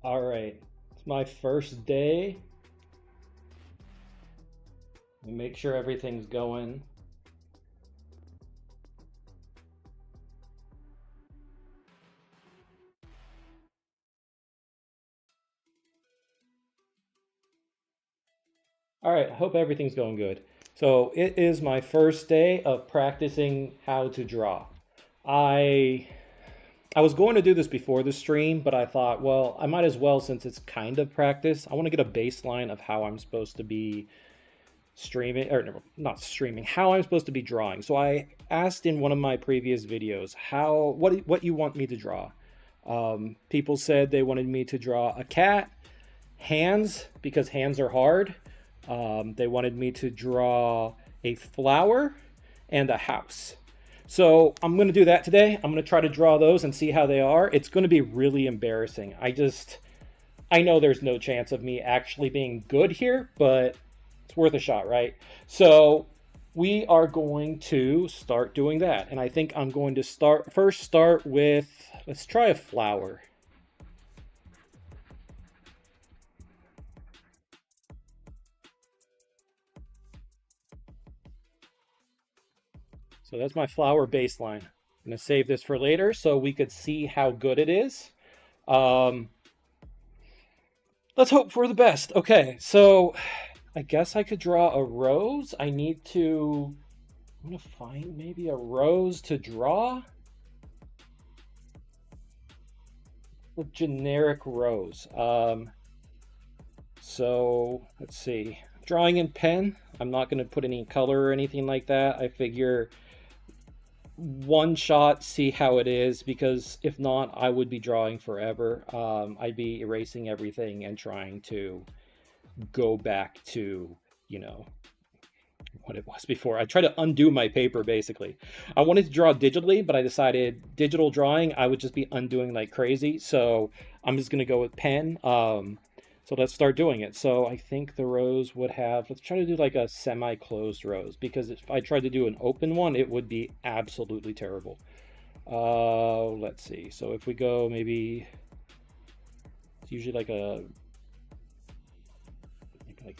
All right, it's my first day. Make sure everything's going. All right, hope everything's going good. So it is my first day of practicing how to draw. I I was going to do this before the stream, but I thought, well, I might as well since it's kind of practice. I want to get a baseline of how I'm supposed to be streaming, or no, not streaming, how I'm supposed to be drawing. So I asked in one of my previous videos what you want me to draw. People said they wanted me to draw a cat, hands because hands are hard. They wanted me to draw a flower and a house. So I'm going to do that today. I'm going to try to draw those and see how they are. It's going to be really embarrassing. I know there's no chance of me actually being good here, but it's worth a shot, right? So we are going to start doing that. And I think I'm going to start with, let's try a flower. So that's my flower baseline. I'm going to save this for later so we could see how good it is. Um, let's hope for the best. Okay, so I guess I could draw a rose. I'm going to find maybe a rose to draw. A generic rose. So let's see. Drawing in pen. I'm not going to put any color or anything like that. I figure one shot, see how it is, because if not, I would be drawing forever. I'd be erasing everything and trying to go back to, you know, what it was before. I tried to undo my paper basically. I wanted to draw digitally, but I decided digital drawing, I would just be undoing like crazy. So I'm just going to go with pen. So let's start doing it. So I think the rose would have, let's try to do like a semi-closed rose because if I tried to do an open one, it would be absolutely terrible. Let's see. So if we go maybe, it's usually like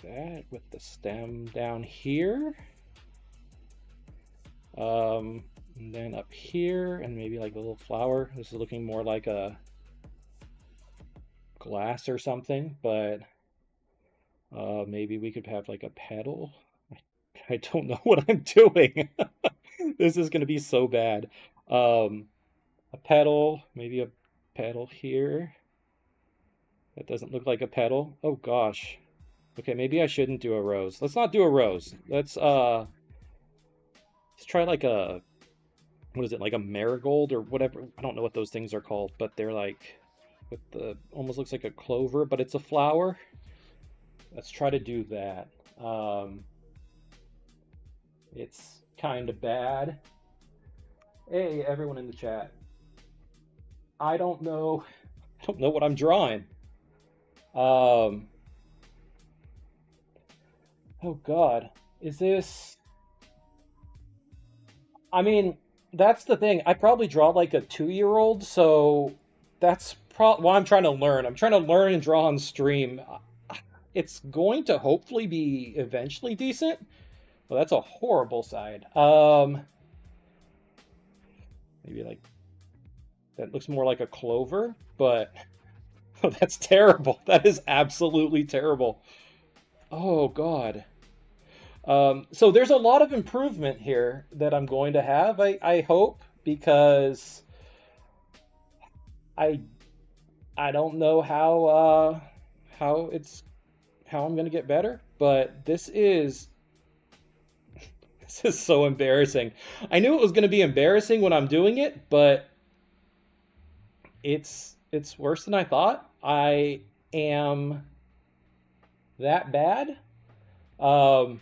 that with the stem down here. And then up here and maybe like a little flower. This is looking more like a glass or something, but maybe we could have like a petal. I don't know what I'm doing. This is going to be so bad. A petal, maybe a petal here. That doesn't look like a petal. Oh gosh. Okay, maybe I shouldn't do a rose. Let's not do a rose. Let's try like a, what is it, like a marigold or whatever. I don't know what those things are called, but they're like with the, almost looks like a clover, but it's a flower. Let's try to do that. It's kind of bad. Hey, everyone in the chat. I don't know. I don't know what I'm drawing. Um, oh God, is this? I mean, that's the thing. I probably draw like a 2-year-old, so that's why I'm trying to learn. I'm trying to learn and draw on stream. It's going to hopefully be eventually decent. Well, that's a horrible side. Maybe like that looks more like a clover, but oh, that's terrible. That is absolutely terrible. Oh God. So there's a lot of improvement here that I'm going to have, I hope, because I I don't know how it's how I'm gonna get better, but this is so embarrassing. I knew it was gonna be embarrassing when I'm doing it, but it's worse than I thought. I am that bad. Um,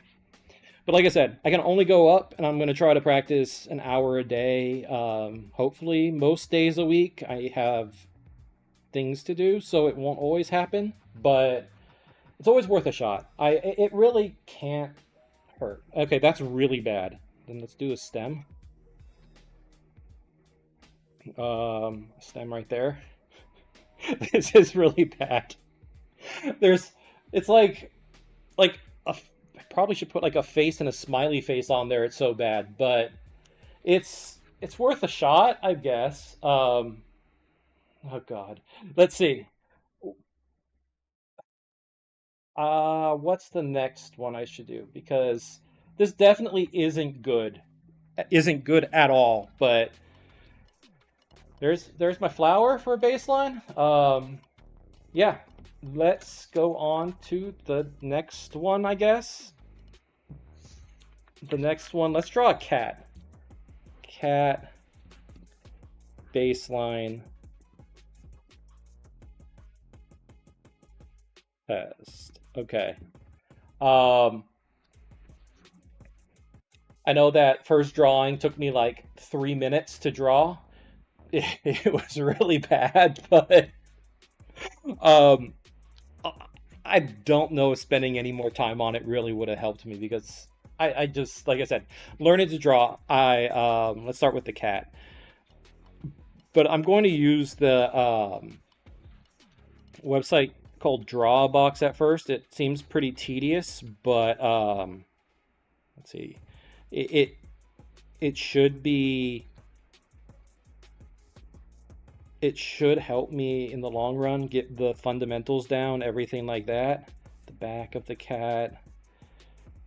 But like I said, I can only go up, and I'm going to try to practice an hour a day. Hopefully, most days a week. I have things to do, so it won't always happen. But it's always worth a shot. It really can't hurt. Okay, that's really bad. Then let's do a stem. Stem right there. This is really bad. There's, it's like I probably should put like a face and a smiley face on there. It's so bad, but it's worth a shot, I guess. Oh God, let's see. What's the next one I should do? Because this definitely isn't good at all. But there's my flower for a baseline. Yeah, let's go on to the next one, I guess. The next one, let's draw a cat. Cat baseline test. Okay. Um, I know that first drawing took me like 3 minutes to draw. It was really bad, but um, I don't know if spending any more time on it really would have helped me because I just, like I said, learning to draw. Let's start with the cat, but I'm going to use the website called Drawbox at first. It seems pretty tedious, but let's see, it, it it should be it should help me in the long run get the fundamentals down, everything like that. The back of the cat,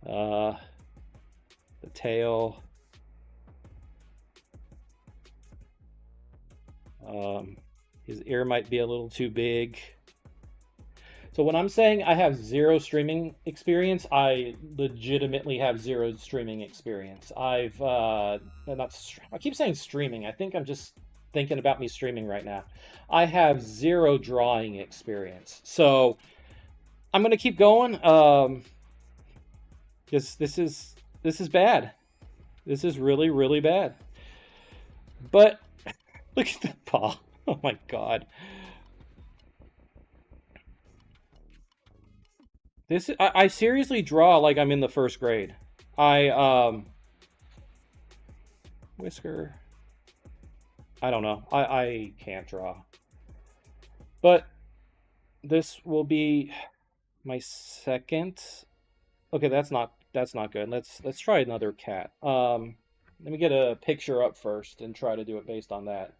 uh, the tail. Um, his ear might be a little too big. So when I'm saying I have zero streaming experience, I legitimately have zero streaming experience. Not, I keep saying streaming. I think I'm just thinking about me streaming right now. I have zero drawing experience. So I'm gonna keep going. This is bad. This is really, really bad. But look at the paw. Oh my God. I seriously draw like I'm in the first grade. I Whisker. I don't know. I can't draw. But this will be my second. Okay, that's not good. Let's try another cat. Let me get a picture up first and try to do it based on that.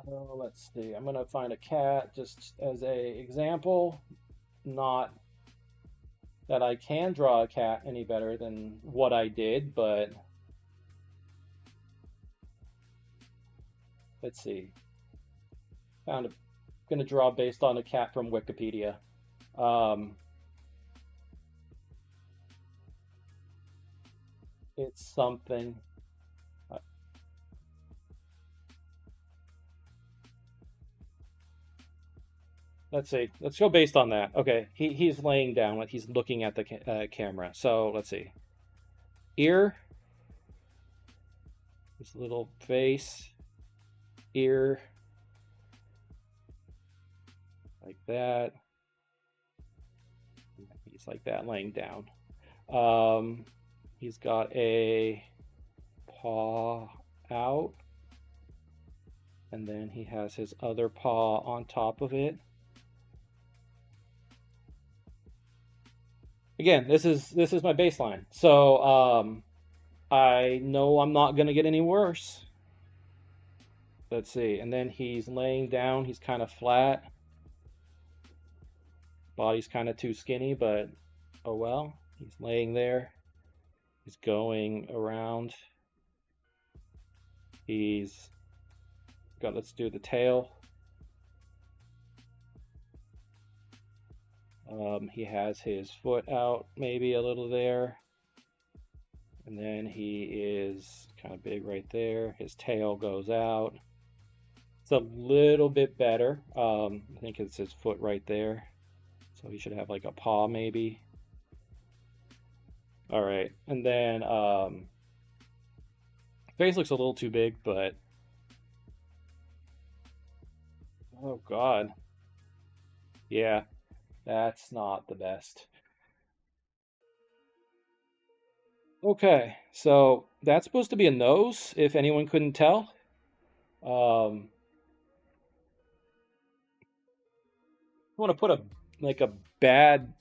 Let's see. I'm gonna find a cat just as a example, not that I can draw a cat any better than what I did, but let's see. Found a Gonna draw based on a cat from Wikipedia. Um, it's something. uh, Let's see. Let's go based on that. Okay, he's laying down, like he's looking at the camera. So let's see. Ear, his little face, ear, like that. He's like that, laying down. Um, he's got a paw out, and then he has his other paw on top of it. Again, this is my baseline. So I know I'm not gonna get any worse. Let's see. And then he's laying down. He's kind of flat. Body's kind of too skinny, but oh well. He's laying there. He's going around. He's got, let's do the tail. He has his foot out maybe a little there. And then he is kind of big right there. His tail goes out. It's a little bit better. I think it's his foot right there. So he should have like a paw maybe. All right. And then face looks a little too big, but oh God. Yeah, that's not the best. Okay, so that's supposed to be a nose, if anyone couldn't tell. I want to put a like a bad.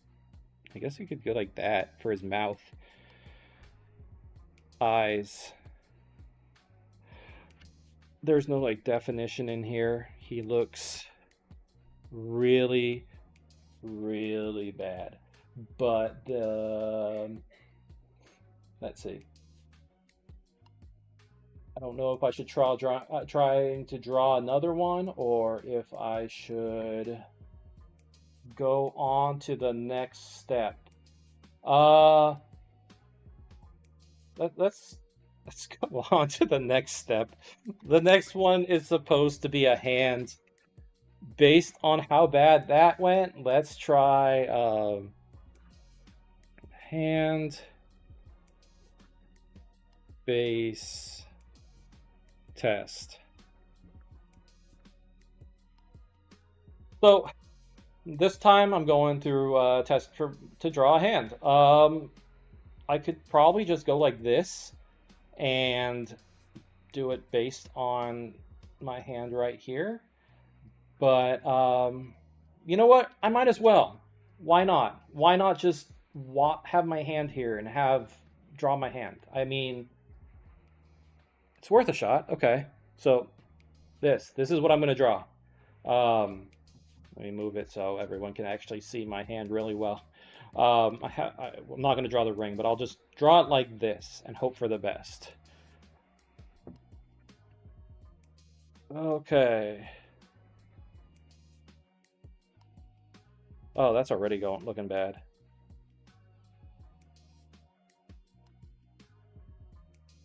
I guess you could go like that for his mouth, eyes. There's no like definition in here. He looks really, really bad. But let's see. I don't know if I should trying to draw another one or if I should go on to the next step. Uh, let's go on to the next step. The next one is supposed to be a hand. Based on how bad that went, let's try hand base test. So this time I'm going to test to draw a hand. I could probably just go like this and do it based on my hand right here. But you know what? I might as well. Why not? Why not just have my hand here and draw my hand? I mean, it's worth a shot. Okay, so this is what I'm gonna draw. Let me move it so everyone can actually see my hand really well. I'm not going to draw the ring, but I'll just draw it like this and hope for the best. Okay. Oh, that's already looking bad.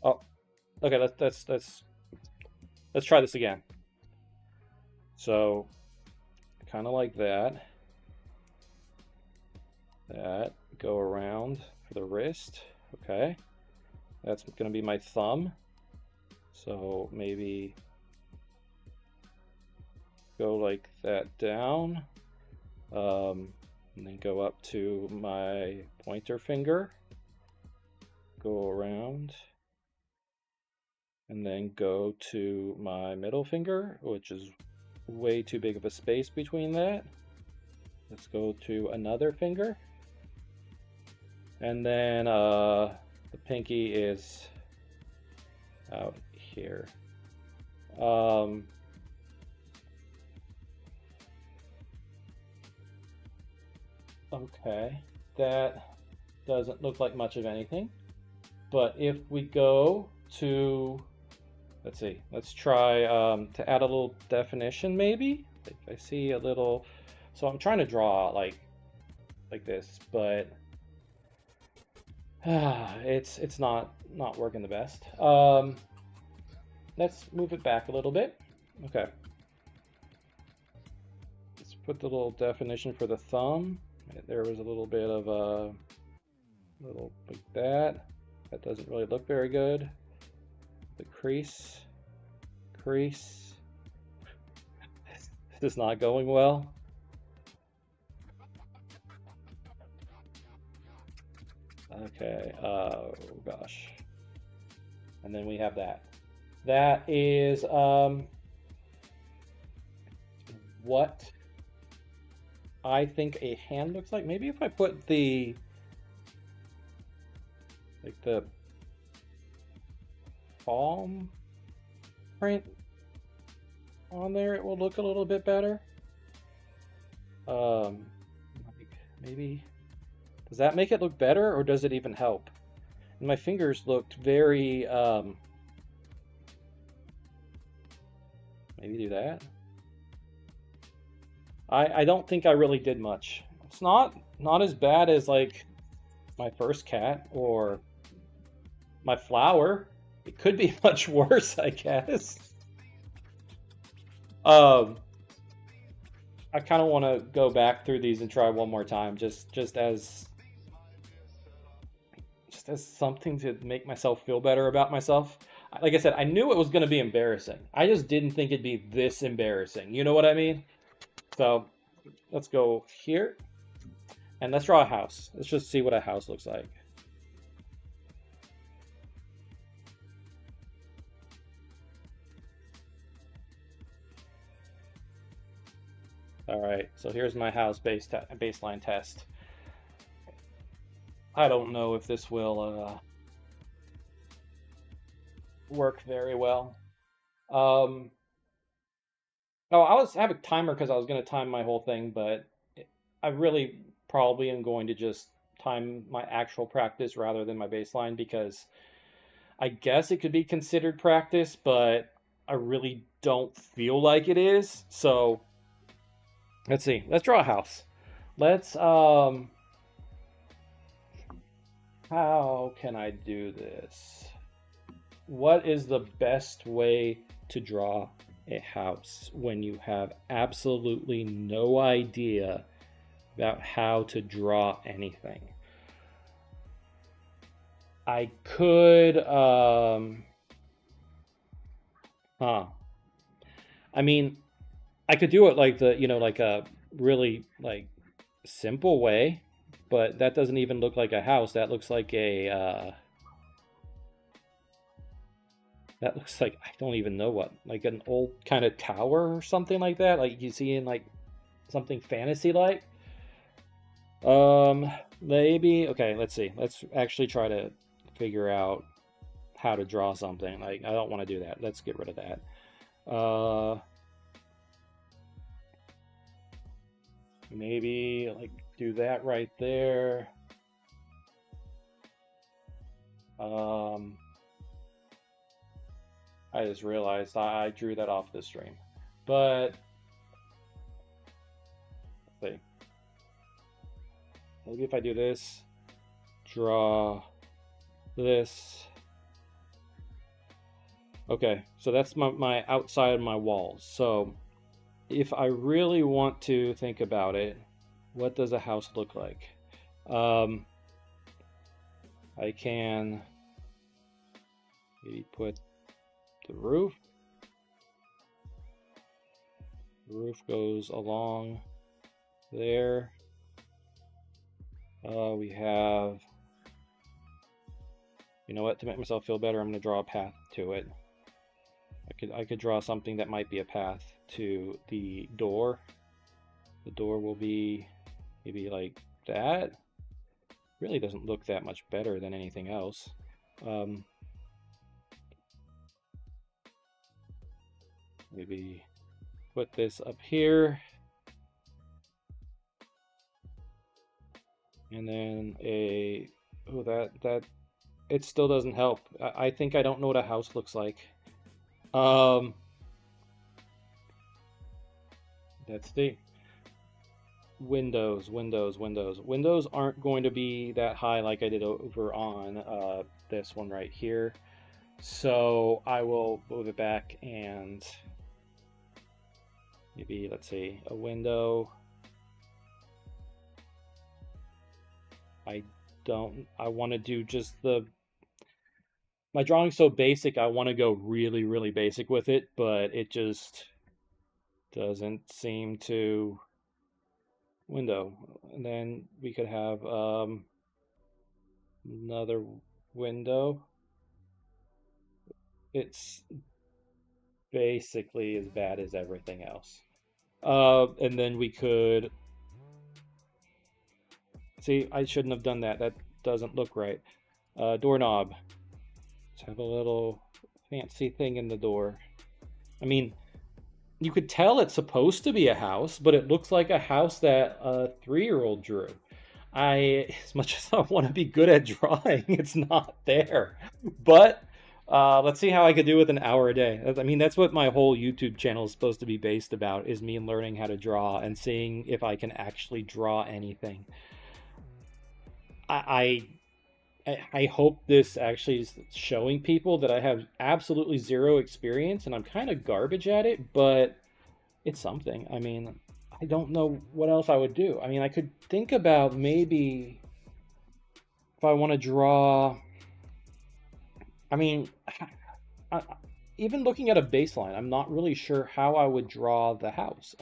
Oh, okay. Let's try this again. So, kind of like that. Go around for the wrist. Okay. That's going to be my thumb. So maybe go like that down. And then go up to my pointer finger. Go around. And then go to my middle finger, which is way too big of a space between that. Let's go to another finger. And then the pinky is out here. Okay, that doesn't look like much of anything. But if we go to, let's see, let's try to add a little definition maybe. If I see a little, so I'm trying to draw like this, but it's not working the best. Let's move it back a little bit. Okay. Let's put the little definition for the thumb. There was a little bit of a little like that. That doesn't really look very good. The crease. This is not going well. Okay, oh gosh. And then we have that. That is what I think a hand looks like. Maybe if I put the palm print on there, it will look a little bit better. Maybe, does that make it look better, or does it even help? And my fingers looked very, maybe do that. I don't think I really did much. It's not as bad as like my first cat or my flower. It could be much worse, I guess. I kind of want to go back through these and try one more time, just as something to make myself feel better about myself. Like I said, I knew it was going to be embarrassing. I just didn't think it'd be this embarrassing. You know what I mean? So let's go here and let's draw a house. Let's just see what a house looks like. All right, so here's my house baseline test. I don't know if this will work very well. Um, oh, I have a timer because I was going to time my whole thing, but I really probably am going to just time my actual practice rather than my baseline because I guess it could be considered practice, but I really don't feel like it is. So let's see. Let's draw a house. Let's how can I do this? What is the best way to draw a house when you have absolutely no idea about how to draw anything? I could, huh. I mean, I could do it like like a really like simple way, but that doesn't even look like a house. That looks like I don't even know what, like an old kind of tower or something like that, like you see in like something fantasy like. Maybe okay. Let's see. Let's actually try to figure out how to draw something. Like I don't want to do that. Let's get rid of that. Maybe like do that right there. I just realized I drew that off the stream. But let's see. Maybe if I do this, draw this. Okay, so that's my outside of my walls. So if I really want to think about it, what does a house look like? I can maybe put the roof. The roof goes along there. We have, you know what, to make myself feel better, I'm going to draw a path to it. I could draw something that might be a path to the door. The door will be maybe like that. Really doesn't look that much better than anything else. Maybe put this up here. And then that it still doesn't help. I think I don't know what a house looks like. That's the windows. Windows aren't going to be that high like I did over on this one right here. So I will move it back and maybe, let's see, a window. I want to do just my drawing's so basic, I want to go really, really basic with it, but it just doesn't seem to window. And then we could have another window. It's basically as bad as everything else. And then we could see, I shouldn't have done that. That doesn't look right. Doorknob. Let's have a little fancy thing in the door. I mean, you could tell it's supposed to be a house, but it looks like a house that a 3-year-old drew. As much as I want to be good at drawing, it's not there. But let's see how I could do with an hour a day. I mean, that's what my whole YouTube channel is supposed to be based about, is me learning how to draw and seeing if I can actually draw anything. I hope this actually is showing people that I have absolutely zero experience and I'm kind of garbage at it, but it's something. I mean, I don't know what else I would do. I mean, I could think about maybe if I want to draw. I mean, even looking at a baseline, I'm not really sure how I would draw the house.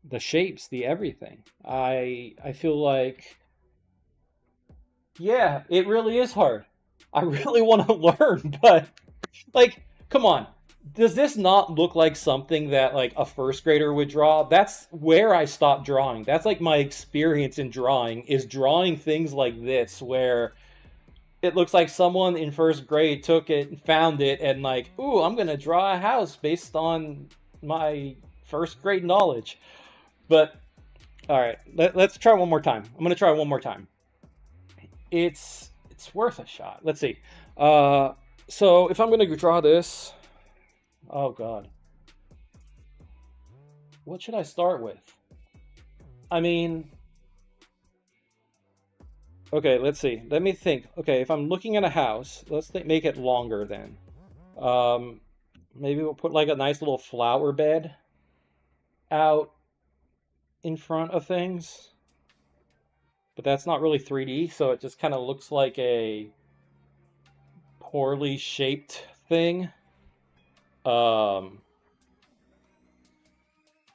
The shapes, the everything. I feel like, yeah, it really is hard. I really want to learn, but like, come on. Does this not look like something that like a first grader would draw? That's where I stopped drawing. That's like my experience in drawing is drawing things like this where it looks like someone in first grade took it and found it and like, ooh, I'm gonna draw a house based on my first grade knowledge. But all right, let's try one more time. I'm gonna try one more time. It's worth a shot. Let's see. Uh, so if I'm gonna draw this, oh God, what should I start with? I mean, okay, let's see. Let me think. Okay, if I'm looking at a house, let's think, make it longer then. Um, maybe we'll put like a nice little flower bed out in front of things, but that's not really 3D, so it just kind of looks like a poorly shaped thing. Um,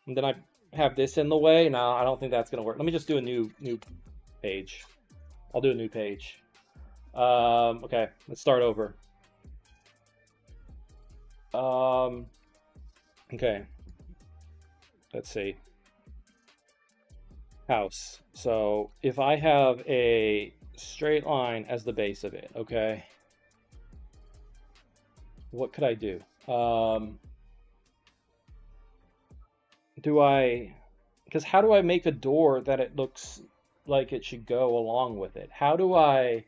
and then I have this in the way. No, I don't think that's gonna work. Let me just do a new page. I'll do a new page. Okay, let's start over. Um, okay, let's see. House. So if I have a straight line as the base of it, okay, what could I do? Do I, because how do I make a door that it looks like it should go along with it? How do I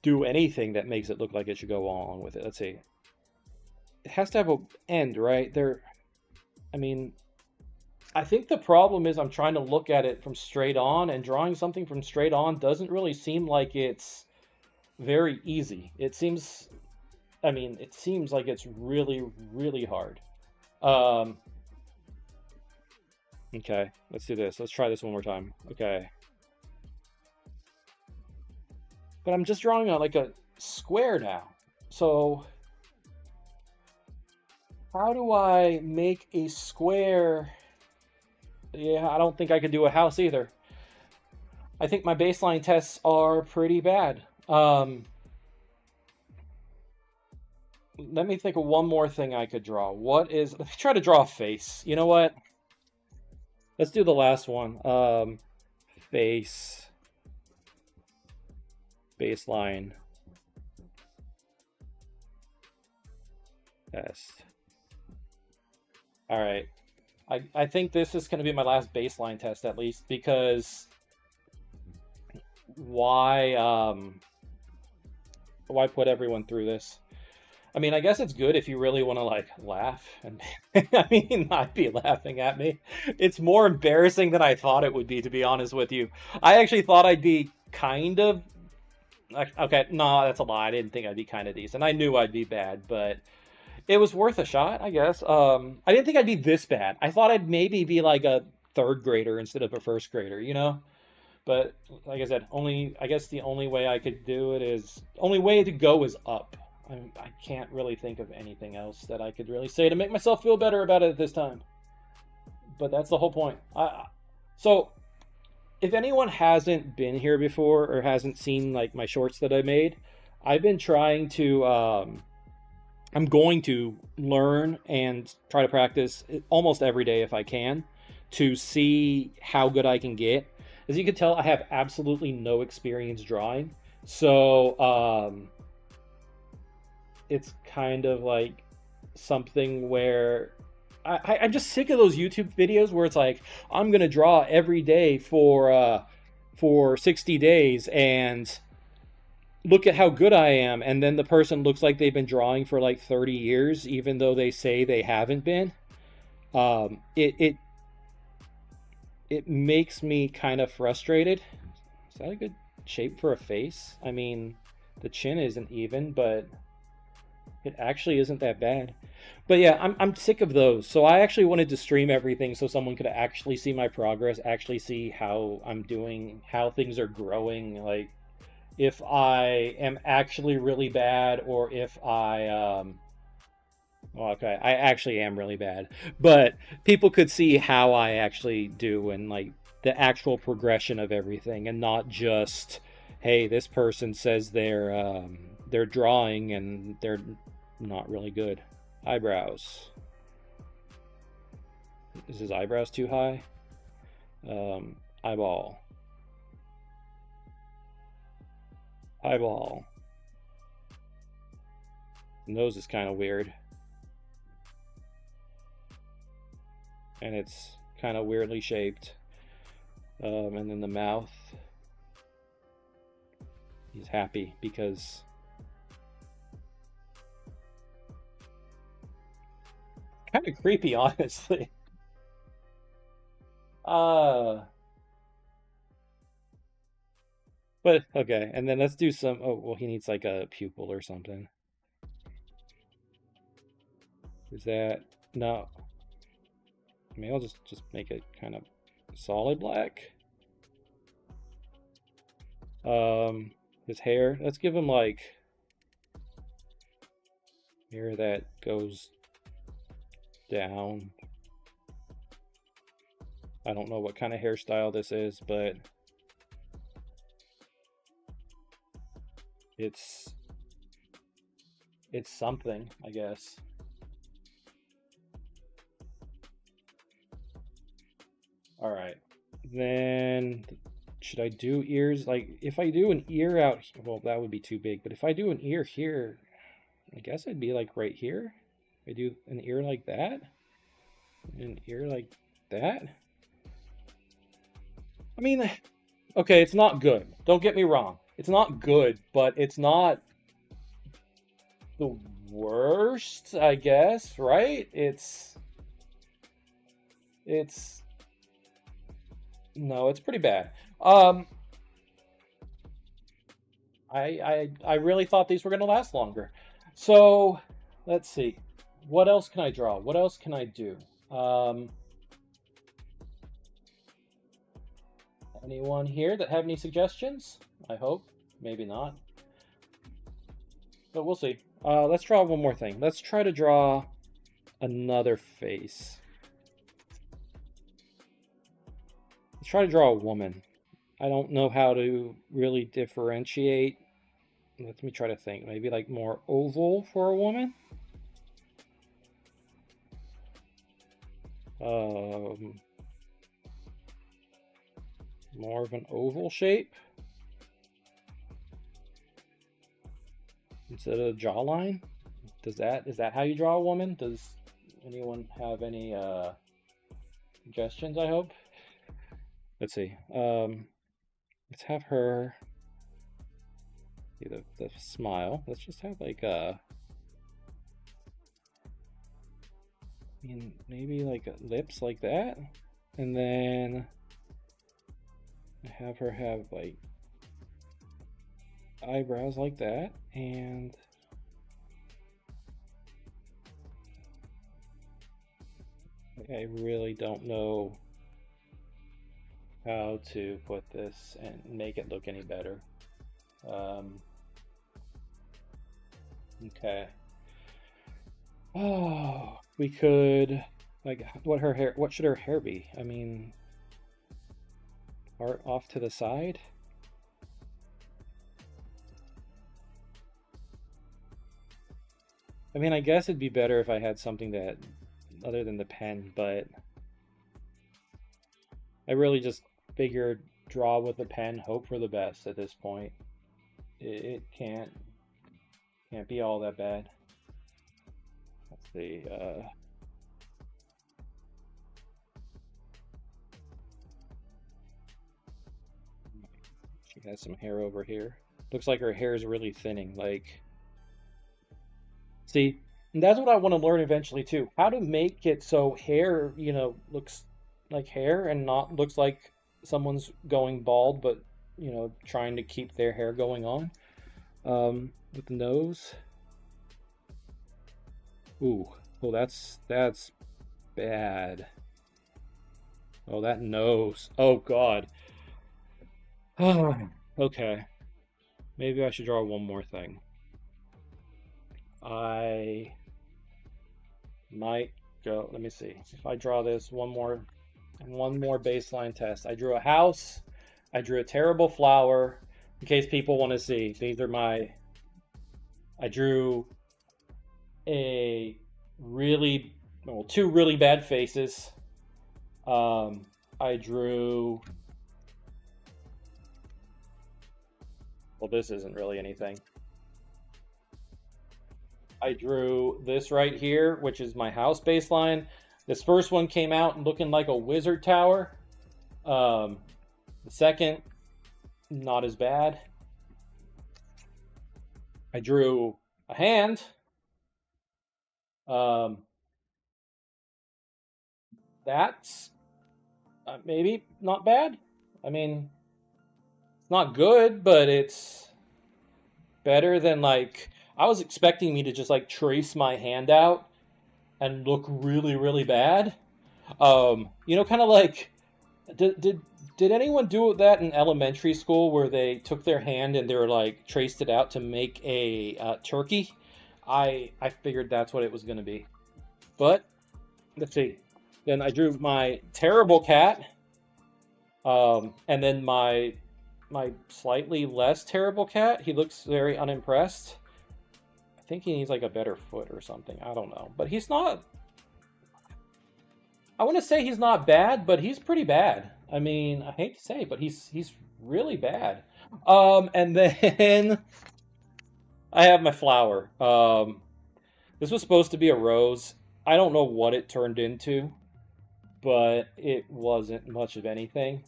do anything that makes it look like it should go along with it? Let's see. It has to have a end, right? There, I mean, I think the problem is I'm trying to look at it from straight on, and drawing something from straight on doesn't really seem like it's very easy. It seems, I mean, it seems like it's really, really hard. Um, okay, let's do this. Let's try this one more time. Okay. But I'm just drawing a, like a square now. So how do I make a square? Yeah, I don't think I could do a house either. I think my baseline tests are pretty bad. Let me think of one more thing I could draw. What is, let me try to draw a face. You know what? Let's do the last one. Face, baseline, test. All right. I think this is going to be my last baseline test at least because why why put everyone through this? I mean, I guess it's good if you really want to like laugh and I mean, not be laughing at me. It's more embarrassing than I thought it would be, to be honest with you. I actually thought I'd be kind of okay, no, that's a lie. I didn't think I'd be kind of decent. I knew I'd be bad, but it was worth a shot, I guess. I didn't think I'd be this bad. I thought I'd maybe be like a third grader instead of a first grader, you know? But like I said, only I guess the only way I could do it is only way to go is up. I can't really think of anything else that I could really say to make myself feel better about it at this time. But that's the whole point. So if anyone hasn't been here before or hasn't seen like my shorts that I made, I've been trying to I'm going to learn and try to practice almost every day if I can to see how good I can get. As you can tell, I have absolutely no experience drawing. So it's kind of like something where I'm just sick of those YouTube videos where it's like, I'm going to draw every day for 60 days and look at how good I am. And then the person looks like they've been drawing for like 30 years, even though they say they haven't been. Um, it, it, it makes me kind of frustrated. Is that a good shape for a face? I mean, the chin isn't even, but it actually isn't that bad. But yeah, I'm sick of those. So I actually wanted to stream everything so someone could actually see my progress, actually see how I'm doing, how things are growing, like if I am actually really bad or if well, okay, I actually am really bad. But people could see how I actually do and like the actual progression of everything and not just, hey, this person says they're drawing and they're not really good. Eyebrows. Is his eyebrows too high? Eyeball. Eyeball. Nose is kind of weird. And it's kind of weirdly shaped. And then the mouth. He's happy because kind of creepy, honestly. Uh, but okay, and then let's do some. Oh, well, he needs like a pupil or something. Is that no? Maybe I'll just make it kind of solid black. His hair. Let's give him like hair that goes down. I don't know what kind of hairstyle this is, but it's something, I guess. All right. Then should I do ears? Like if I do an ear out, well, that would be too big, but if I do an ear here, I guess it'd be like right here. I do an ear like that, an ear like that. I mean, okay, it's not good. Don't get me wrong. It's not good, but it's not the worst, I guess, right? It's no, it's pretty bad. I really thought these were going to last longer. So, let's see. What else can I draw? What else can I do? Anyone here that have any suggestions? I hope. Maybe not. But we'll see. Let's draw one more thing. Let's try to draw another face. Let's try to draw a woman. I don't know how to really differentiate. Let me try to think. Maybe like more oval for a woman. More of an oval shape instead of a jawline. Is that how you draw a woman? Does anyone have any suggestions? I hope. Let's see. Let's have her see the smile. Let's just have like a. I mean, maybe like lips like that, and then have her have like eyebrows like that, and I really don't know how to put this and make it look any better. Okay. Oh, we could like what should her hair be? I mean, part off to the side. I mean, I guess it'd be better if I had something that other than the pen, but I really just figured draw with the pen, hope for the best at this point. It can't be all that bad. Let's see. She has some hair over here. Looks like her hair is really thinning. Like, see, and that's what I want to learn eventually too. How to make it so hair, looks like hair and not looks like someone's going bald, but trying to keep their hair going on. With the nose. Ooh, oh, that's bad. Oh, that nose. Oh God. Okay. Maybe I should draw one more thing. I might go, let me see. If I draw this one more baseline test. I drew a house. I drew a terrible flower. In case people want to see, these are I drew a really, well, two really bad faces. I drew, well, this isn't really anything. I drew this right here, which is my house baseline. This first one came out looking like a wizard tower. The second, not as bad. I drew a hand. That's maybe not bad. I mean, it's not good, but it's better than like I was expecting me to just like trace my hand out and look really, really bad. Kind of like did anyone do that in elementary school where they took their hand and they were like traced it out to make a turkey? I figured that's what it was going to be. But let's see. Then I drew my terrible cat, and then my slightly less terrible cat. He looks very unimpressed. I think he needs like a better foot or something. I don't know, but he's not. I want to say he's not bad, but he's pretty bad. I mean, I hate to say, but he's really bad. And then I have my flower. This was supposed to be a rose. I don't know what it turned into, but it wasn't much of anything.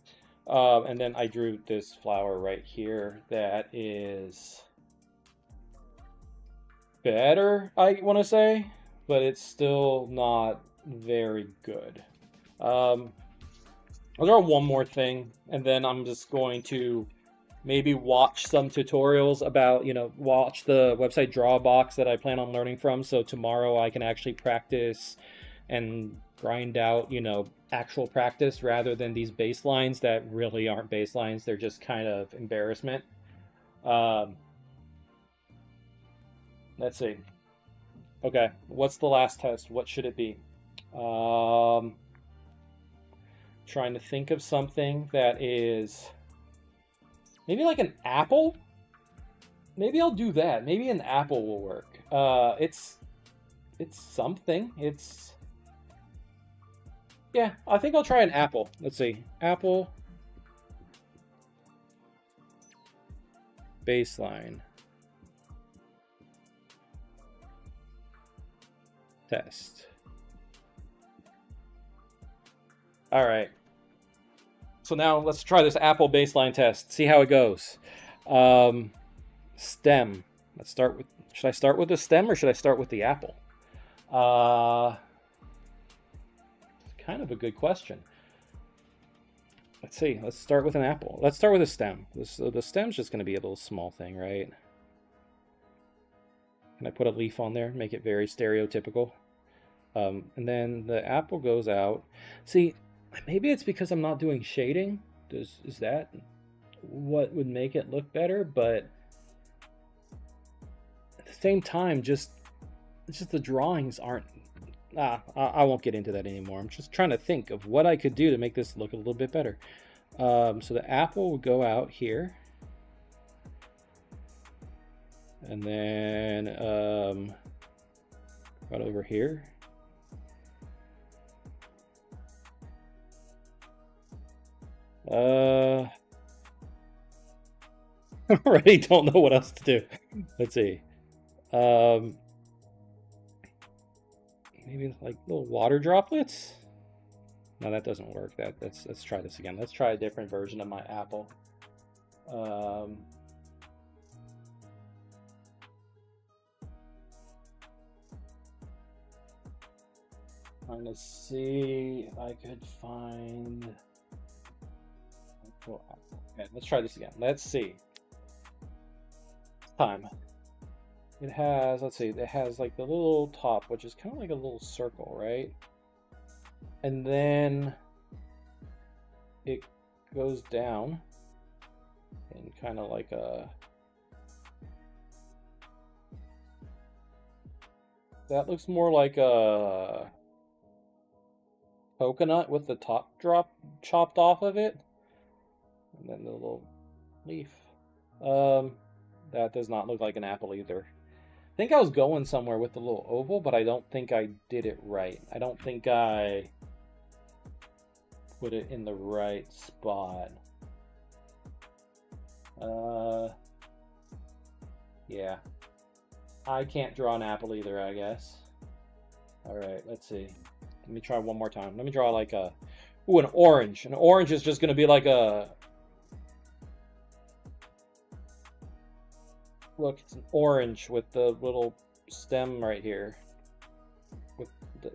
And then I drew this flower right here that is better, I want to say, but it's still not very good. I'll draw one more thing, and then I'm just going to maybe watch some tutorials about, watch the website Drawbox that I plan on learning from, so tomorrow I can actually practice and grind out, actual practice rather than these baselines that really aren't baselines. They're just kind of embarrassment. Let's see. Okay, what's the last test? What should it be? Trying to think of something that is maybe like an apple. Maybe I'll do that. Maybe an apple will work. It's something. Yeah, I think I'll try an apple. Let's see. Apple baseline test. All right. So now let's try this apple baseline test. See how it goes. Stem. Let's start with. Should I start with the stem or should I start with the apple? Kind of a good question. Let's see. Let's start with an apple. Let's start with a stem. The stem's just going to be a little small thing, right? Can I put a leaf on there? Make it very stereotypical. And then the apple goes out. See, maybe it's because I'm not doing shading. Is that what would make it look better? But at the same time, just the drawings aren't. I won't get into that anymore. I'm just trying to think of what I could do to make this look a little bit better. So the apple will go out here. And then right over here. I already don't know what else to do. Let's see. Maybe like little water droplets. No, that doesn't work. Let's try this again. Let's try a different version of my apple. Trying to see if I could find. Okay, let's try this again. Let's see. Time. It has, let's see, it has like the little top, which is kind of like a little circle, right? And then it goes down in kind of like a, that looks more like a coconut with the top drop chopped off of it. And then the little leaf. That does not look like an apple either. think I was going somewhere with the little oval, but I don't think I did it right. I don't think I put it in the right spot. Yeah. I can't draw an apple either, I guess. All right, let's see. Let me try one more time. Let me draw like a, ooh, an orange. An orange is just gonna be like a, look, it's an orange with the little stem right here. With the,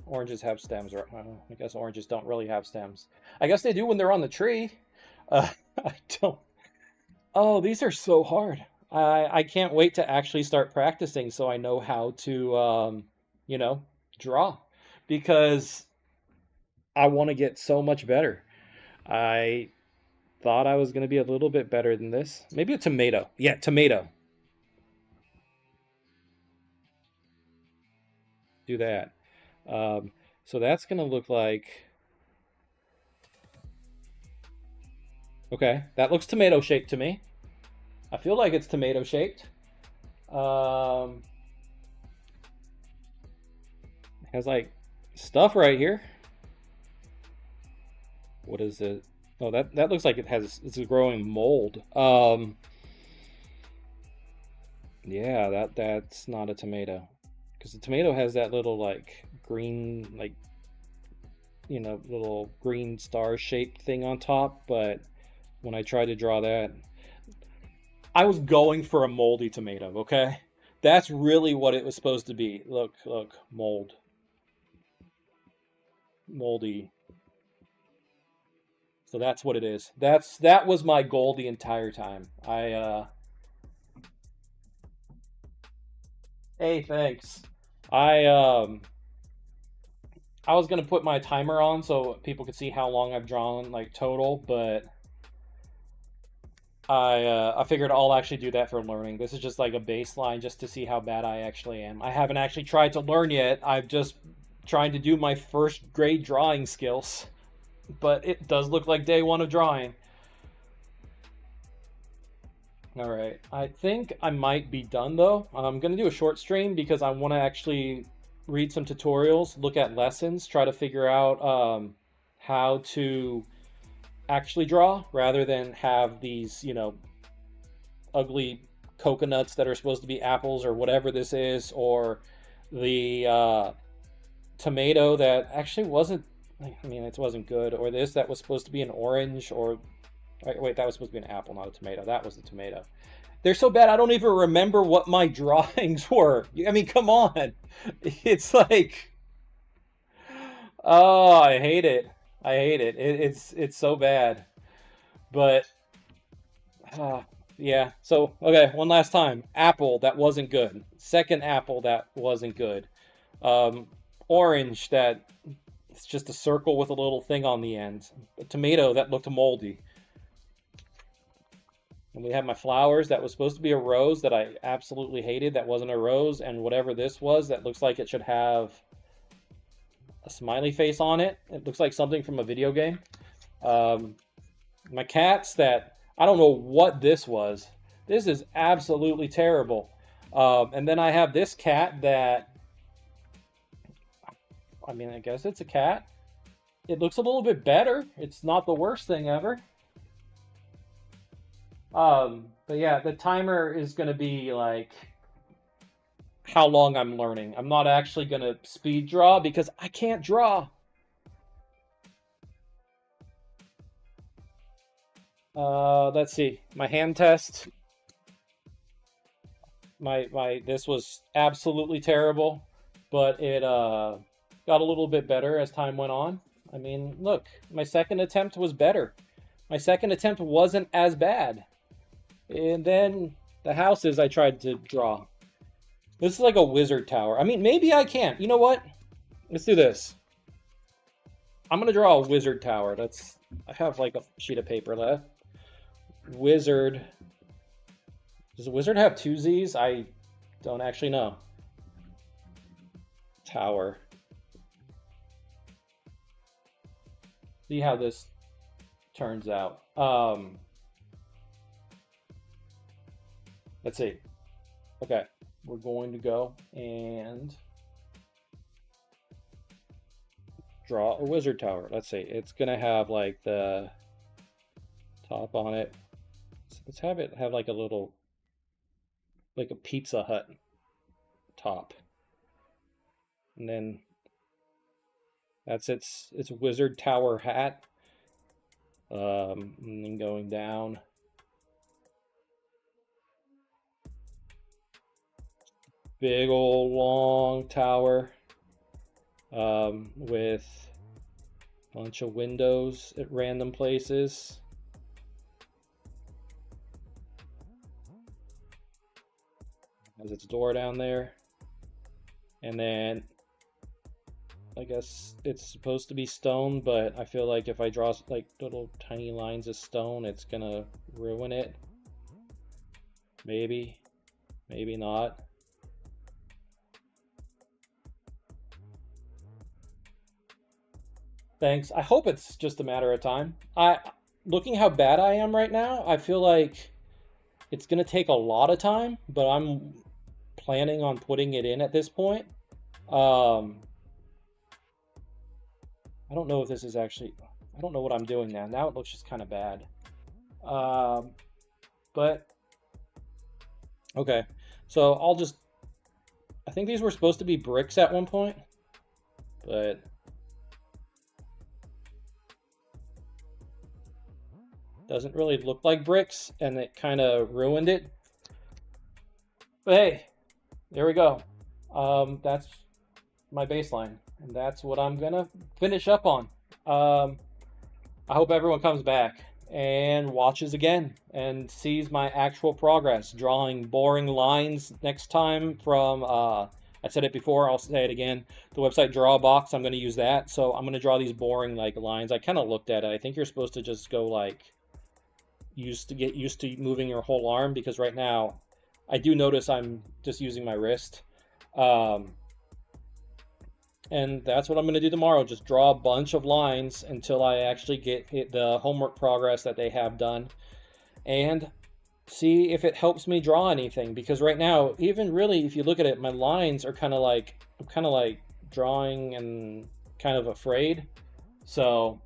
oranges have stems, or I guess oranges don't really have stems. I guess they do when they're on the tree. I don't. Oh, these are so hard. I can't wait to actually start practicing so I know how to, you know, draw because I want to get so much better. I thought I was going to be a little bit better than this. Maybe a tomato. Yeah, tomato. Do that. Um, so that's going to look like, okay, that looks tomato shaped to me. I feel like it's tomato shaped. Um, has like stuff right here. What is it? Oh, that looks like it's a growing mold. Yeah, that's not a tomato. Because the tomato has that little like green, like, little green star shaped thing on top, but when I tried to draw that, I was going for a moldy tomato, okay? That's really what it was supposed to be. Look, look, mold, moldy. So that's what it is. That was my goal the entire time. Hey, thanks. I I was gonna put my timer on so people could see how long I've drawn like total, but I figured I'll actually do that for learning. This is just like a baseline just to see how bad I actually am. I haven't actually tried to learn yet. I've just trying to do my first grade drawing skills, but it does look like day one of drawing. All right, I think I might be done though. I'm gonna do a short stream because I want to actually read some tutorials, look at lessons, try to figure out how to actually draw rather than have these, ugly coconuts that are supposed to be apples or whatever this is, or the tomato that actually wasn't, I mean, it wasn't good, or this that was supposed to be an orange, or wait, that was supposed to be an apple, not a tomato. That was the tomato. They're so bad, I don't even remember what my drawings were. I mean, come on. It's like, oh, I hate it. I hate it. It's so bad. But uh, yeah. So okay, one last time. Apple that wasn't good. Second apple that wasn't good. Um, Orange that it's just a circle with a little thing on the end. A tomato that looked moldy. And we have my flowers that was supposed to be a rose that I absolutely hated. That wasn't a rose, and whatever this was, that looks like it should have a smiley face on it. It looks like something from a video game. Um, my cats that I don't know what this was. This is absolutely terrible. And then I have this cat that, I mean, I guess it's a cat. It looks a little bit better. It's not the worst thing ever. But yeah, the timer is going to be like how long I'm learning. I'm not actually going to speed draw because I can't draw. Let's see. My hand test. My this was absolutely terrible, but it got a little bit better as time went on. I mean, look, my second attempt was better. My second attempt wasn't as bad. And then the houses I tried to draw. This is like a wizard tower. I mean, maybe I can't. You know what? Let's do this. I'm gonna draw a wizard tower. I have like a sheet of paper left. Wizard. Does a wizard have two Z's? I don't actually know. Tower. See how this turns out. Let's see. Okay. we're going to go and draw a wizard tower. Let's see, it's gonna have like the top on it. Let's have it have like a little, like a Pizza Hut top. And then that's its wizard tower hat. And then going down. Big old long tower with a bunch of windows at random places. Has its door down there. And then I guess it's supposed to be stone, but I feel like if I draw like little tiny lines of stone, it's gonna ruin it. Maybe, maybe not. Thanks. I hope it's just a matter of time. Looking how bad I am right now, I feel like it's gonna take a lot of time, but I'm planning on putting it in at this point. I don't know if this is actually, I don't know what I'm doing now. Now it looks just kind of bad. But okay, so I'll just, I think these were supposed to be bricks at one point, but doesn't really look like bricks, and it kind of ruined it. But hey, there we go. That's my baseline, and that's what I'm gonna finish up on. I hope everyone comes back and watches again and sees my actual progress, drawing boring lines next time from, I said it before, I'll say it again, the website Drawbox, I'm going to use that. So I'm going to draw these boring like lines. I kind of looked at it. I think you're supposed to just go like, get used to moving your whole arm, because right now I do notice I'm just using my wrist. And that's what I'm going to do tomorrow. Just draw a bunch of lines until I actually get the homework progress that they have done. And see if it helps me draw anything. Because right now, even really, if you look at it, my lines are kind of like, I'm kind of like drawing and kind of afraid. So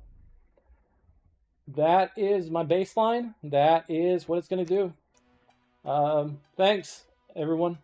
that is my baseline. That is what it's going to do. Thanks, everyone.